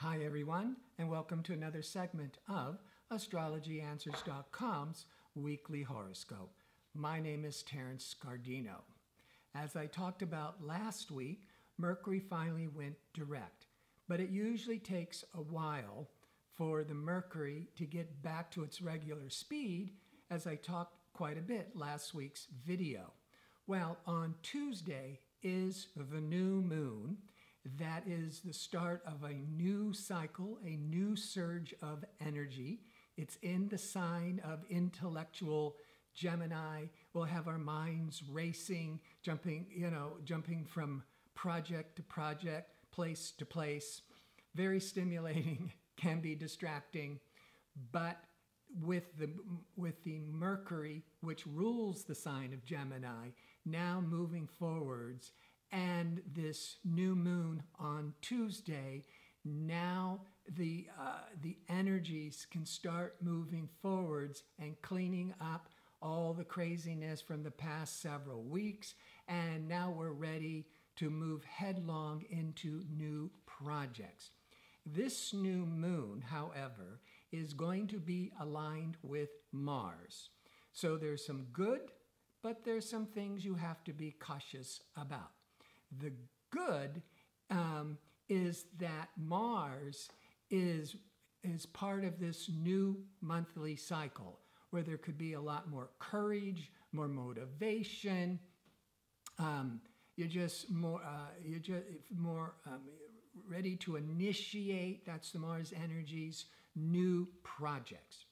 Hi everyone, and welcome to another segment of AstrologyAnswers.com's weekly horoscope. My name is Terence Guardino. As I talked about last week, Mercury finally went direct, but it usually takes a while for the Mercury to get back to its regular speed, as I talked quite a bit last week's video. Well, on Tuesday is the new moon. That is the start of a new cycle, a new surge of energy. It's in the sign of intellectual Gemini. We'll have our minds racing, jumping from project to project, place to place. Very stimulating, can be distracting, but with the Mercury, which rules the sign of Gemini, now moving forwards, and this new moon on Tuesday, now the energies can start moving forwards and cleaning up all the craziness from the past several weeks. And now we're ready to move headlong into new projects. This new moon, however, is going to be aligned with Mars. So there's some good, but there's some things you have to be cautious about. The good is that Mars is part of this new monthly cycle where there could be a lot more courage, more motivation. You're just more ready to initiate. That's the Mars energies, new projects.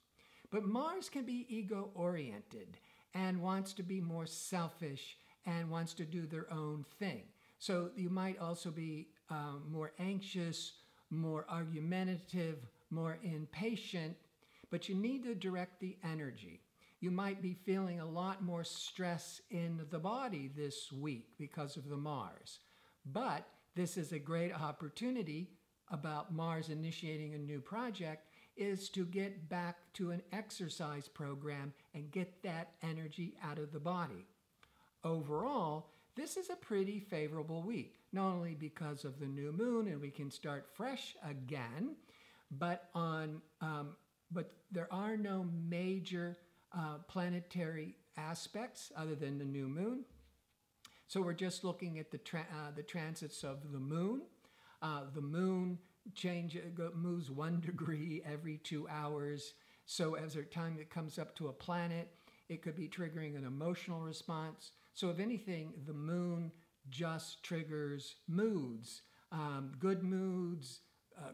But Mars can be ego-oriented and wants to be more selfish and wants to do their own thing. So you might also be more anxious, more argumentative, more impatient, but you need to direct the energy. You might be feeling a lot more stress in the body this week because of the Mars. But this is a great opportunity about Mars initiating a new project, is to get back to an exercise program and get that energy out of the body. Overall, this is a pretty favorable week, not only because of the new moon and we can start fresh again, but there are no major planetary aspects other than the new moon. So we're just looking at the transits of the moon. The moon moves 1 degree every 2 hours. So as the time it comes up to a planet, it could be triggering an emotional response. So if anything, the moon just triggers moods, good moods,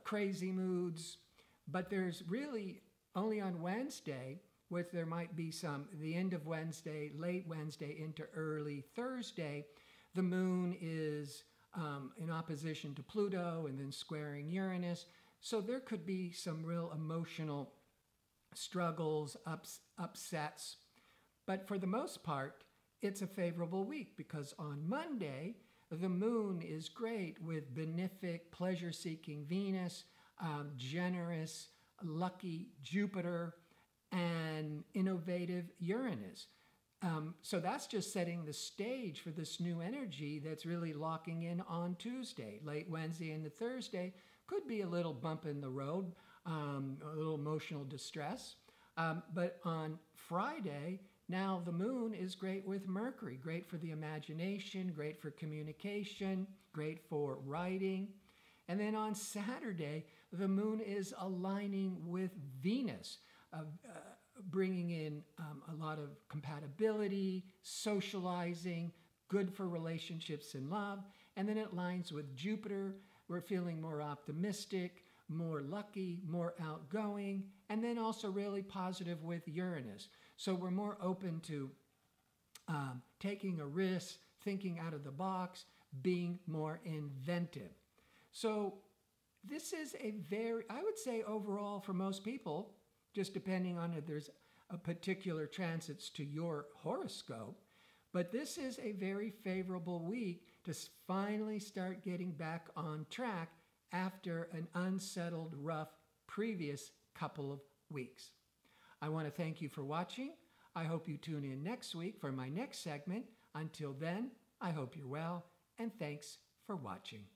crazy moods. But there's really only on Wednesday, which there might be the end of Wednesday, late Wednesday into early Thursday, the moon is in opposition to Pluto and then squaring Uranus. So there could be some real emotional struggles, upsets. But for the most part, it's a favorable week because on Monday, the moon is great with benefic, pleasure-seeking Venus, generous, lucky Jupiter, and innovative Uranus. So that's just setting the stage for this new energy that's really locking in on Tuesday. Late Wednesday into Thursday could be a little bump in the road, a little emotional distress. But on Friday, now the moon is great with Mercury, great for the imagination, great for communication, great for writing. And then on Saturday, the moon is aligning with Venus, bringing in a lot of compatibility, socializing, good for relationships and love. And then it aligns with Jupiter. We're feeling more optimistic, more lucky, more outgoing, and then also really positive with Uranus. So we're more open to taking a risk, thinking out of the box, being more inventive. So this is I would say overall for most people, just depending on if there's a particular transits to your horoscope, but this is a very favorable week to finally start getting back on track after an unsettled, rough previous couple of weeks. I want to thank you for watching. I hope you tune in next week for my next segment. Until then, I hope you're well, and thanks for watching.